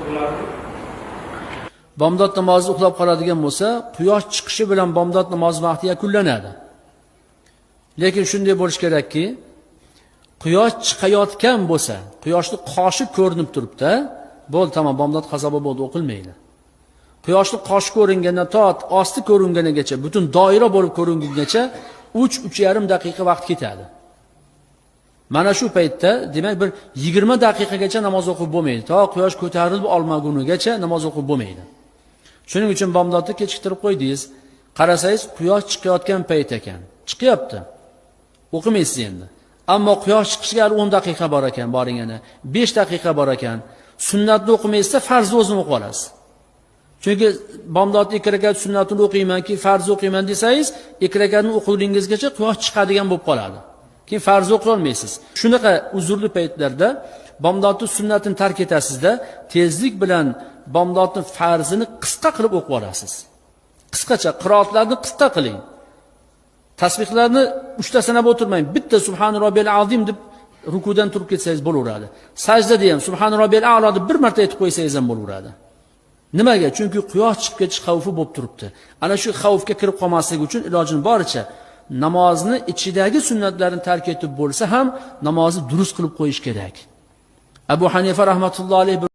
bo'lardi? Bomdod namozi uxlab qoladigan bo'lsa, quyosh chiqishi bilan bomdod namozi vaqti yakunlanadi. Lekin shunday bo'lish kerakki, quyosh chiqayotgan bo'lsa, quyoshning qoshi ko'rinib turibdi, bo'ldi, tamom, bomdod qazo bo'ldi, o'qilmaydi. Quyoshning qoshi ko'ringandan tot osti ko'ringanigacha, butun doira bo'lib ko'ringungacha 3-3,5 daqiqa vaqt ketadi. Mana shu paytda, demak, bir 20 daqiqagacha namoz o'qib bo'lmaydi. To quyosh ko'tarilib olmagunigacha namoz o'qib bo'lmaydi. Shuning uchun bomdodni kechiktirib qo'ydingiz. Qarasangiz, quyosh chiqayotgan payt ekan. Chiqyapti. O'qimaysiz endi. Ammo quyosh chiqishiga 10 daqiqa bor ekan, boring yana 5 daqiqa bor ekan. Sunnatni o'qimaysizda farzni o'zini o'qib olasiz. Chunki bomdodni 2 rakat sunnatini o'qiymanki, farz o'qiyman desangiz, 2 rakatni o'qilingizgacha quyosh chiqadigan bo'lib qoladi. Keyin farz o'qiy olmaysiz. Shunaqa uzrli paytlarda bomdodni sunnatini tark etasizda, tezlik bilan bomdodni farzini qisqa qilib o'qib olasiz. Qisqacha qiroatlarni qisqa qiling. Tasbihlarni 3 ta sanab o'tirmang. Bitta subhana robbiyal azim deb rukudan turib ketsangiz bo'laveradi. Sajdada ham subhana robbiyal a'lo deb bir marta aytib qo'ysangiz ham bo'laveradi. Nimaga? Chunki quyosh chiqib ketish xavfi bo'lib turibdi. Ana shu xavfga kirib qolmaslik uchun ilojini boricha namozni ichidagi sunnatlarni tark etib bo'lsa ham namozni durust qilib qo'yish kerak. Abu Hanifa rahmatullohi alayhi